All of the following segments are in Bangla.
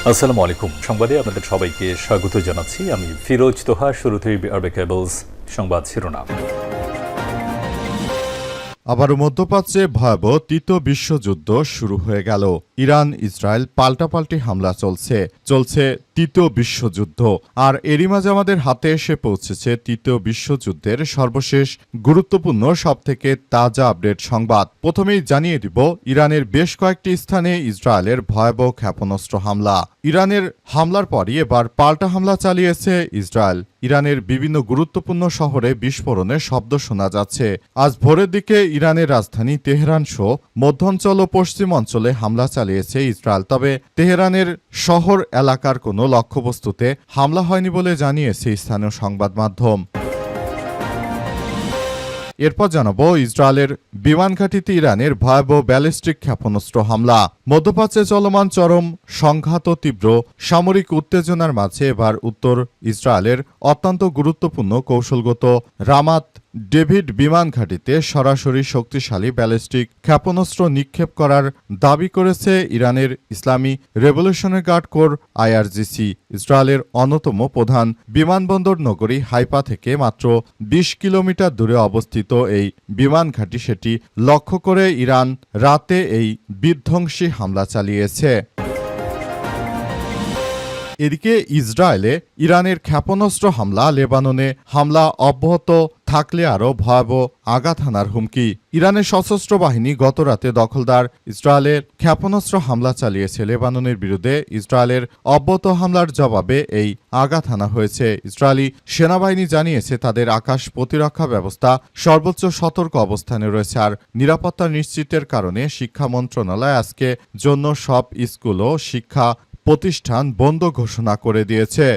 আসসালামু আলাইকুম। সংবাদে আপনাদের সবাইকে স্বাগত জানাচ্ছি। আমি ফিরোজ তোহা। শুরুতেই আরবে কেবলস সংবাদ শিরোনাম। আবারও মধ্যপ্রাচ্যে ভয়াবহ তৃতীয় বিশ্বযুদ্ধ শুরু হয়ে গেল। ইরান ইসরায়েল পাল্টাপাল্টি হামলা চলছে তৃতীয় বিশ্বযুদ্ধ। আর এরই মাঝে আমাদের হাতে এসে পৌঁছেছে তৃতীয় বিশ্বযুদ্ধের সর্বশেষ গুরুত্বপূর্ণ সবথেকে তাজা আপডেট সংবাদ। প্রথমেই জানিয়ে দিব, ইরানের বেশ কয়েকটি স্থানে ইসরায়েলের ভয়াবহ ক্ষেপণাস্ত্র হামলা। ইরানের হামলার পরই এবার পাল্টা হামলা চালিয়েছে ইসরায়েল। ইরানের বিভিন্ন গুরুত্বপূর্ণ শহরে বিস্ফোরণের শব্দ শোনা যাচ্ছে। আজ ভোরের দিকে ইরানের রাজধানী তেহরান সহ মধ্যাঞ্চল ও পশ্চিম অঞ্চলে হামলা চালিয়েছে ইসরায়েল। তবে তেহরানের শহর এলাকার কোনো লক্ষ্যবস্তুতে হামলা হয়নি বলে জানিয়েছে স্থানীয় সংবাদ মাধ্যম। এরপর জানাবো, ইসরায়েলের বিমান ঘাঁটিতে ইরানের ভয়াবহ ব্যালিস্টিক ক্ষেপণাস্ত্র হামলা। মধ্যপ্রাচ্যে চলমান চরম সংঘাত ও তীব্র সামরিক উত্তেজনার মাঝে এবার উত্তর ইসরায়েলের অত্যন্ত গুরুত্বপূর্ণ কৌশলগত রামাত ডেভিড বিমান ঘাঁটিতে সরাসরি শক্তিশালী ব্যালিস্টিক ক্ষেপণাস্ত্র নিক্ষেপ করার দাবি করেছে ইরানের ইসলামী রেভলিউশনারি গার্ড কোর আইআরজিসি। ইসরায়েলের অন্যতম প্রধান বিমানবন্দর নগরী হাইফা থেকে মাত্র ২০ কিলোমিটার দূরে অবস্থিত এই বিমান ঘাঁটি, সেটি লক্ষ্য করে ইরান রাতে এই বিধ্বংসী হামলা চালিয়েছে। এদিকে ইসরায়েলে ইরানের ক্ষেপণাস্ত্র হামলা, লেবাননে হামলা অব্যাহত থাকলে আরও ভয়াবহ আঘাত হানার হুমকি। ইরানের সশস্ত্র বাহিনী গতরাতে দখলদার ইসরায়েলের ক্ষেপণাস্ত্র হামলা চালিয়েছে। লেবাননের বিরুদ্ধে ইসরায়েলের অব্যাহত হামলার জবাবে এই আঘাত হানা হয়েছে। ইসরায়েলি সেনাবাহিনী জানিয়েছে তাদের আকাশ প্রতিরক্ষা ব্যবস্থা সর্বোচ্চ সতর্ক অবস্থানে রয়েছে। আর নিরাপত্তা নিশ্চিতের কারণে শিক্ষা মন্ত্রণালয় আজকে জন্য সব স্কুল ও শিক্ষা প্রতিষ্ঠান বন্ধ ঘোষণা করে দিয়েছে।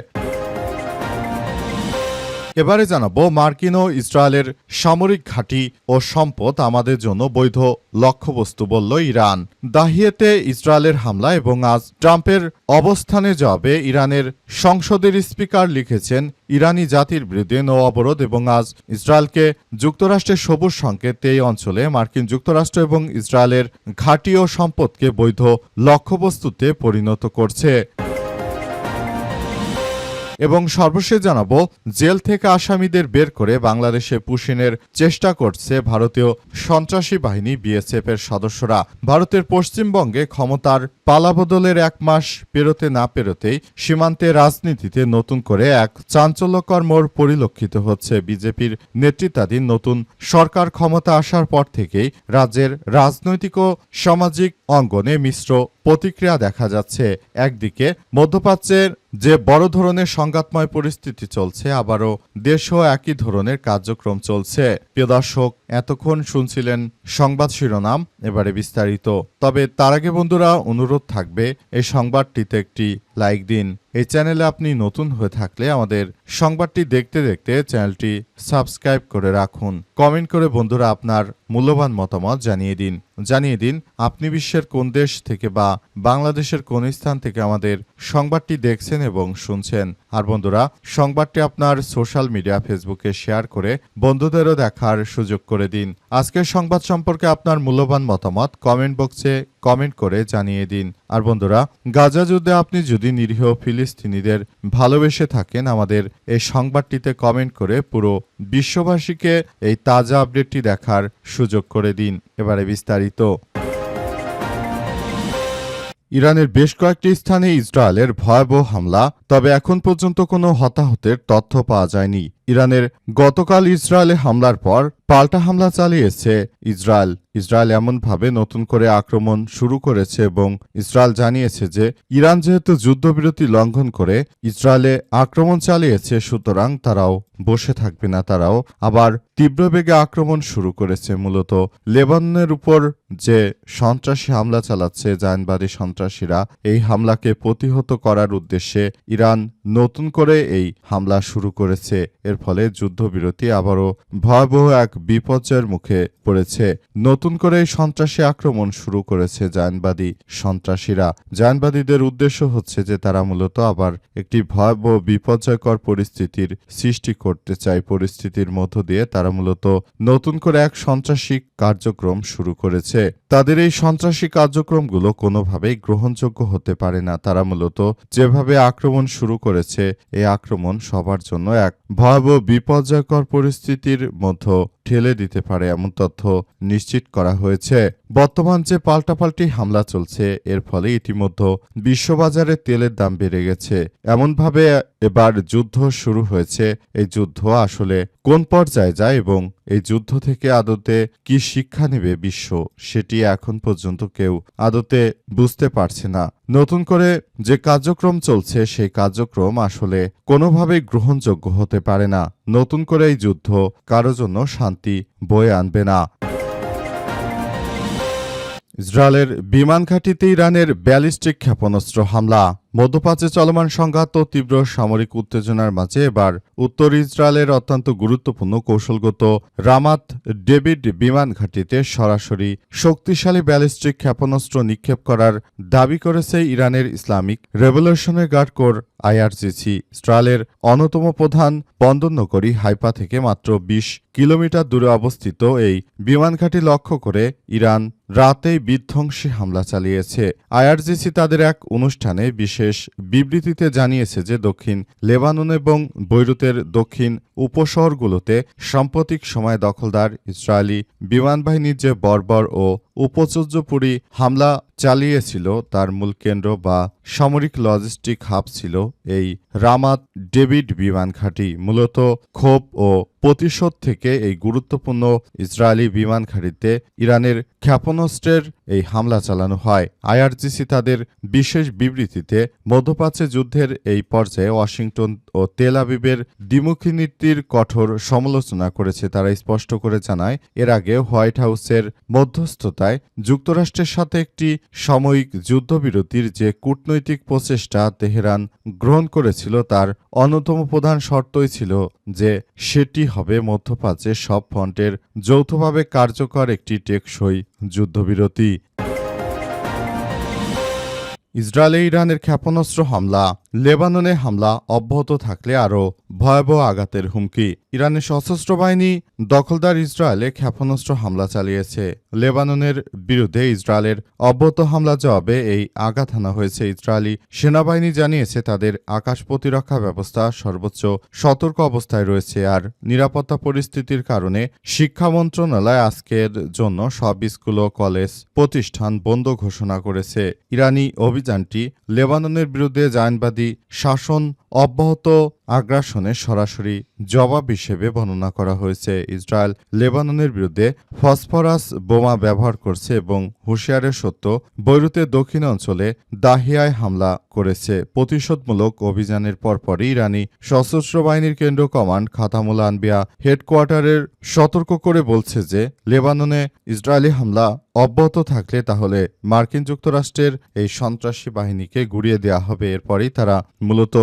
এবারে জানাবো, মার্কিন ও ইসরায়েলের সামরিক ঘাঁটি ও সম্পদ আমাদের জন্য বৈধ লক্ষ্যবস্তু, বলল ইরান। দাহিয়েতে ইসরায়েলের হামলা এবং আজ ট্রাম্পের অবস্থানে জবাবে ইরানের সংসদের স্পিকার লিখেছেন, ইরানি জাতির বিরুদ্ধে নৌ অবরোধ এবং আজ ইসরায়েলকে যুক্তরাষ্ট্রের সবুজ সংকেত এই অঞ্চলে মার্কিন যুক্তরাষ্ট্র এবং ইসরায়েলের ঘাঁটি ও সম্পদকে বৈধ লক্ষ্যবস্তুতে পরিণত করছে। এবং সর্বশেষ জানাবো, জেল থেকে আসামিদের বের করে বাংলাদেশে পুশিনের চেষ্টা করছে ভারতীয় সন্ত্রাসী বাহিনী বিএসএফ এর সদস্যরা। ভারতের পশ্চিমবঙ্গে ক্ষমতার পালাবদলের 1 মাস পেরোতে না পেরোতেই সীমান্তে রাজনীতিতে নতুন করে এক চাঞ্চল্যকর মোড় পরিলক্ষিত হচ্ছে। বিজেপির নেতৃত্বাধীন নতুন সরকার ক্ষমতা আসার পর থেকেই রাজ্যের রাজনৈতিক ও সামাজিক অঙ্গনে মিশ্র প্রতিক্রিয়া দেখা যাচ্ছে। একদিকে মধ্যপ্রাচ্যের যে বড় ধরনের সংঘাতময় পরিস্থিতি চলছে, আবারও দেশেও একই ধরনের কার্যক্রম চলছে। প্রিয় দর্শক, এতক্ষণ শুনছিলেন সংবাদ শিরোনাম, এবারে বিস্তারিত। তবে তার আগে বন্ধুরা, অনুরোধ থাকবে এই সংবাদটিতে একটি লাইক দিন। এই চ্যানেলে আপনি নতুন হয়ে থাকলে আমাদের সংবাদটি দেখতে দেখতে চ্যানেলটি সাবস্ক্রাইব করে রাখুন। কমেন্ট করে বন্ধুরা আপনার মূল্যবান মতামত জানিয়ে দিন আপনি বিশ্বের কোন দেশ থেকে বা বাংলাদেশের কোন স্থান থেকে আমাদের সংবাদটি দেখছেন এবং শুনছেন। আর বন্ধুরা, সংবাদটি আপনার সোশ্যাল মিডিয়া ফেসবুকে শেয়ার করে বন্ধুদেরও দেখার সুযোগ করে দিন। আজকের সংবাদ সম্পর্কে আপনার মূল্যবান মতামত কমেন্ট বক্সে কমেন্ট করে জানিয়ে দিন। আর বন্ধুরা, গাজা যুদ্ধে আপনি যদি নিরীহ ফিলিস্তিনিদের ভালোবেসে থাকেন, আমাদের এই সংবাদটিতে কমেন্ট করে পুরো বিশ্ববাসীকে এই তাজা আপডেটটি দেখার সুযোগ করে দিন। এবারে বিস্তারিত। ইরানের বেশ কয়েকটি স্থানে ইসরায়েলের ভয়াবহ হামলা, তবে এখন পর্যন্ত কোনো হতাহতের তথ্য পাওয়া যায়নি। ইরানের গতকাল ইসরায়েলে হামলার পর পাল্টা হামলা চালিয়েছে ইসরায়েল এমনভাবে নতুন করে আক্রমণ শুরু করেছে এবং ইসরায়েল জানিয়েছে যে ইরান যেহেতু যুদ্ধবিরতি লঙ্ঘন করে ইসরায়েলে আক্রমণ চালিয়েছে, সুতরাং তারাও বসে থাকবে না। তারাও আবার তীব্র বেগে আক্রমণ শুরু করেছে। মূলত লেবাননের উপর যে সন্ত্রাসী হামলা চালাচ্ছে জায়নবাদী সন্ত্রাসীরা, এই হামলাকে প্রতিহত করার উদ্দেশ্যে ইরান নতুন করে এই হামলা শুরু করেছে। এর ফলে যুদ্ধবিরতি আবারও ভয়াবহ এক বিপর্যয়ের মুখে পড়েছে। নতুন করে এই সন্ত্রাসী আক্রমণ শুরু করেছে জায়নবাদী সন্ত্রাসীরা। জায়নবাদীদের উদ্দেশ্য হচ্ছে যে তারা মূলত আবার একটি ভয়াবহ বিপর্যয়কর পরিস্থিতির সৃষ্টি করতে চায়। পরিস্থিতির মধ্য দিয়ে তারা মূলত নতুন করে এক সন্ত্রাসী কার্যক্রম শুরু করেছে। তাদের এই সন্ত্রাসী কার্যক্রমগুলো কোনোভাবেই গ্রহণযোগ্য হতে পারে না। তারা মূলত যেভাবে আক্রমণ শুরু করেছে, এই আক্রমণ সবার জন্য এক ভয়াবহ বিপর্যয়কর পরিস্থিতির মধ্যে ঠেলে দিতে পারে এমন তথ্য নিশ্চিত করা হয়েছে। বর্তমান যে পাল্টাপাল্টি হামলা চলছে, এর ফলে ইতিমধ্যে বিশ্ববাজারে তেলের দাম বেড়ে গেছে। এমনভাবে এবার যুদ্ধ শুরু হয়েছে। এই যুদ্ধ আসলে কোন পর্যায়ে যায় এবং এই যুদ্ধ থেকে আদতে কি শিক্ষা নেবে বিশ্ব, সেটি এখন পর্যন্ত কেউ আদতে বুঝতে পারছে না। নতুন করে যে কার্যক্রম চলছে, সেই কার্যক্রম আসলে কোনোভাবেই গ্রহণযোগ্য হতে পারে না। নতুন করে এই যুদ্ধ কারো জন্য শান্তি বয়ে আনবে না। ইসরায়েলের বিমান ঘাঁটিতে ইরানের ব্যালিস্টিক ক্ষেপণাস্ত্র হামলা। মধ্যপ্রাচ্যে চলমান সংঘাত ও তীব্র সামরিক উত্তেজনার মাঝে এবার উত্তর ইসরায়েলের অত্যন্ত গুরুত্বপূর্ণ কৌশলগত রামাত ডেভিড বিমান ঘাঁটিতে সরাসরি শক্তিশালী ব্যালিস্টিক ক্ষেপণাস্ত্র নিক্ষেপ করার দাবি করেছে ইরানের Islamic Revolutionary Guard Corps IRGC. ইসরায়েলের অন্যতম প্রধান বন্দরনগরী হাইফা থেকে মাত্র ২০ কিলোমিটার দূরে অবস্থিত এই বিমান ঘাঁটি লক্ষ্য করে ইরান রাতেই বিধ্বংসী হামলা চালিয়েছে। আইআরজিসি তাদের এক অনুষ্ঠানে বিশেষ বিবৃতিতে জানিয়েছে যে দক্ষিণ লেবানন এবং বৈরুতের দক্ষিণ উপশহরগুলোতে সাম্প্রতিক সময়ে দখলদার ইসরায়েলি বিমানবাহিনীর যে বর্বর ও উপচর্যপুরী হামলা চালিয়েছিল, তার মূল কেন্দ্র বা সামরিক লজিস্টিক হাব ছিল এই রামাত ডেভিড বিমান ঘাঁটি। মূলত ক্ষোভ ও প্রতিশোধ থেকে এই গুরুত্বপূর্ণ ইসরায়েলি বিমান ঘাঁটিতে ইরানের ক্ষেপণাস্ত্রের এই হামলা চালানো হয়। আইআরজিসি তাদের বিশেষ বিবৃতিতে মধ্যপ্রাচ্যে যুদ্ধের এই পর্যায়ে ওয়াশিংটন ও তেল আবিবের দ্বিমুখী নীতির কঠোর সমালোচনা করেছে। তারা স্পষ্ট করে জানায়, এর আগে হোয়াইট হাউসের মধ্যস্থতায় যুক্তরাষ্ট্রের সাথে একটি সাময়িক যুদ্ধবিরতির যে কূটনৈতিক প্রচেষ্টা তেহরান গ্রহণ করেছিল, তার অন্যতম প্রধান শর্তই ছিল যে সেটি হবে মধ্যপ্রাচ্যের সব ফ্রন্টের যৌথভাবে কার্যকর একটি টেকসই যুদ্ধবিরতি। ইসরায়েলে ইরানের ক্ষেপণাস্ত্র হামলা। লেবাননে হামলা অব্যাহত থাকলে আরও ভয়াবহ আঘাতের হুমকি। ইরানের সশস্ত্র বাহিনী দখলদার ইসরায়েলে ক্ষেপণাস্ত্র হামলা চালিয়েছে। লেবাননের বিরুদ্ধে ইসরায়েলের অব্যাহত হামলা জবাবে এই আঘাত হানা হয়েছে। ইসরায়েলি সেনাবাহিনী জানিয়েছে তাদের আকাশ প্রতিরক্ষা ব্যবস্থা সর্বোচ্চ সতর্ক অবস্থায় রয়েছে। আর নিরাপত্তা পরিস্থিতির কারণে শিক্ষা মন্ত্রণালয় আজকের জন্য সব স্কুল ও কলেজ প্রতিষ্ঠান বন্ধ ঘোষণা করেছে। ইরানি অভিযানটি লেবাননের বিরুদ্ধে জায়নবাদী শাসন অব্যাহত আগ্রাসনের সরাসরি জবাব হিসেবে বর্ণনা করা হয়েছে। ইসরায়েল লেবাননের বিরুদ্ধে ফসফরাস বোমা ব্যবহার করছে এবং হুঁশিয়ারের সত্য বৈরুতের দক্ষিণ অঞ্চলে দাহিয়ায় হামলা করেছে। প্রতিশোধমূলক অভিযানের পরপরই ইরানি সশস্ত্র বাহিনীর কেন্দ্র কমান্ড খাতামুল আনবিয়া হেডকোয়ার্টারের সতর্ক করে বলছে যে লেবাননে ইসরায়েলি হামলা অব্যাহত থাকলে তাহলে মার্কিন যুক্তরাষ্ট্রের এই সন্ত্রাসী বাহিনীকে গুড়িয়ে দেওয়া হবে। এরপরই তারা মূলত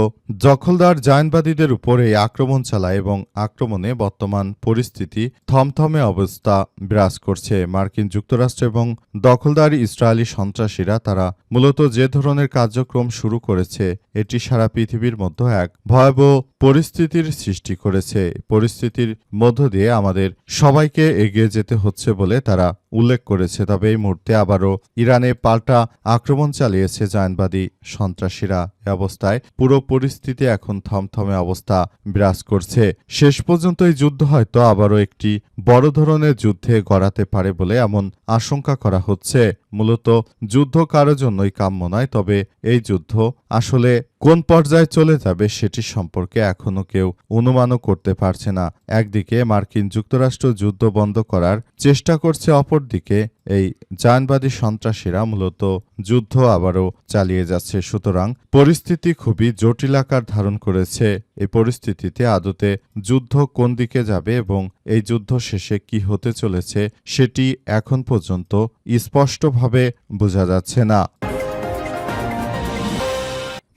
দখলদার জায়নবাদীদের উপর এই আক্রমণ চালায় এবং আক্রমণে বর্তমান পরিস্থিতি থমথমে অবস্থা বিরাজ করছে। মার্কিন যুক্তরাষ্ট্র এবং দখলদার ইসরায়েলি সন্ত্রাসীরা তারা মূলত যে ধরনের কার্যক্রম শুরু করেছে, এটি সারা পৃথিবীর মধ্যে এক ভয়াবহ পরিস্থিতির সৃষ্টি করেছে। পরিস্থিতির মধ্য দিয়ে আমাদের সবাইকে এগিয়ে যেতে হচ্ছে বলে তারা উল্লেখ করেছে। তবে এই মুহূর্তে আবারও ইরানে পাল্টা আক্রমণ চালিয়েছে জায়নবাদী সন্ত্রাসীরা। এ অবস্থায় পুরো পরিস্থিতি এখন থমথমে অবস্থা বিরাজ করছে। শেষ পর্যন্ত এই যুদ্ধ হয়তো আবারও একটি বড় ধরনের যুদ্ধে গড়াতে পারে বলে এমন আশঙ্কা করা হচ্ছে। মূলত যুদ্ধ কারো জন্যই কাম্য নয়, তবে এই যুদ্ধ আসলে কোন পর্যায়ে চলে যাবে সেটি সম্পর্কে এখনো কেউ অনুমানও করতে পারছে না। একদিকে মার্কিন যুক্তরাষ্ট্র যুদ্ধ বন্ধ করার চেষ্টা করছে, অপরদিকে এই জায়নবাদী সন্ত্রাসীরা মূলত যুদ্ধ আবারও চালিয়ে যাচ্ছে। সুতরাং পরিস্থিতি খুবই জটিল আকার ধারণ করেছে। এই পরিস্থিতিতে আদতে যুদ্ধ কোন দিকে যাবে এবং এই যুদ্ধ শেষে কি হতে চলেছে সেটি এখন পর্যন্ত স্পষ্টভাবে বোঝা যাচ্ছে না।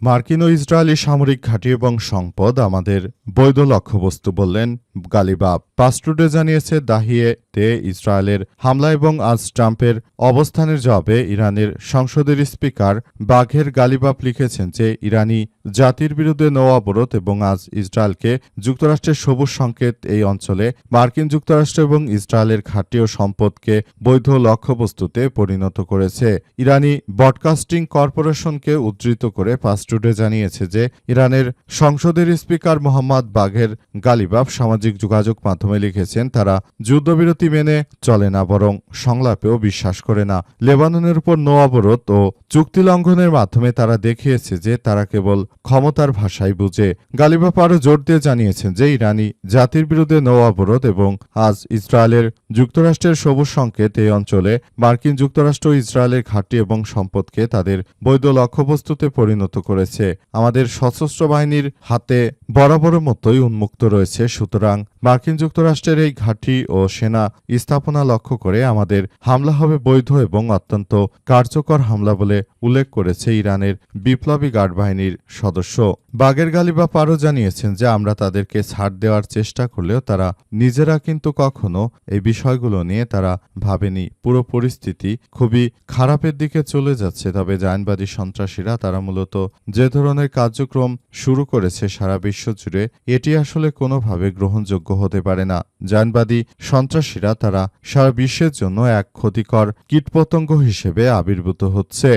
মার্কিন ও ইসরায়েলি সামরিক ঘাঁটি এবং সম্পদ আমাদের বৈধ লক্ষ্যবস্তু বললেন গালিবাফ। পাস্টুডে জানিয়েছে দাহিয়েতে ইসরায়েলের হামলা এবং আজ ট্রাম্পের অবস্থানের জবাবে ইরানের সংসদের স্পিকার বাঘের গালিবাফ লিখেছেন যে ইরানি জাতির বিরুদ্ধে নৌ অবরোধ এবং আজ ইসরায়েলকে যুক্তরাষ্ট্রের সবুজ সংকেত এই অঞ্চলে মার্কিন যুক্তরাষ্ট্র এবং ইসরায়েলের ঘাঁটি ও সম্পদকে বৈধ লক্ষ্যবস্তুতে পরিণত করেছে। ইরানি ব্রডকাস্টিং কর্পোরেশনকে উদ্ধৃত করে পাস্টুডে জানিয়েছে যে ইরানের সংসদের স্পিকার মোহাম্মদ বাঘের গালিবাফ সামাজিক যোগাযোগ মাধ্যমে লিখেছেন তারা যুদ্ধবিরতি মেনে চলে না বরং সংলাপেও বিশ্বাস করে না। লেবাননের উপর নৌ অবরোধ ও চুক্তি লঙ্ঘনের মাধ্যমে তারা দেখিয়েছে যে তারা কেবল ক্ষমতার ভাষাই বুঝে। গালিবাফ আরও জোর দিয়ে জানিয়েছেন যে ইরানি জাতির বিরুদ্ধে নৌ অবরোধ এবং আজ ইসরায়েলের যুক্তরাষ্ট্রের সবুজ সংকেত এই অঞ্চলে মার্কিন যুক্তরাষ্ট্র ও ইসরায়েলের ঘাঁটি এবং সম্পদকে তাদের বৈধ লক্ষ্যবস্তুতে পরিণত করেছে। আমাদের সশস্ত্র বাহিনীর হাতে বরাবরের মতোই উন্মুক্ত রয়েছে, সুতরাং মার্কিন যুক্তরাষ্ট্রের এই ঘাঁটি ও সেনা স্থাপনা লক্ষ্য করে আমাদের হামলা হবে বৈধ এবং অত্যন্ত কার্যকর হামলা বলে উল্লেখ করেছে ইরানের বিপ্লবী গার্ড বাহিনীর সদস্য। বাঘের গালিবাফ আরও জানিয়েছেন যে আমরা তাদেরকে ছাড় দেওয়ার চেষ্টা করলেও তারা নিজেরা কিন্তু কখনো এই বিষয়গুলো নিয়ে তারা ভাবেনি। পুরো পরিস্থিতি খুবই খারাপের দিকে চলে যাচ্ছে। তবে জায়নবাদী সন্ত্রাসীরা তারা মূলত যে ধরনের কার্যক্রম শুরু করেছে সারা বিশ্ব জুড়ে এটি আসলে কোনোভাবে গ্রহণযোগ্য হতে পারে না। জায়নবাদী সন্ত্রাসীরা তারা সারা বিশ্বের জন্য এক ক্ষতিকর কীটপতঙ্গ হিসেবে আবির্ভূত হচ্ছে।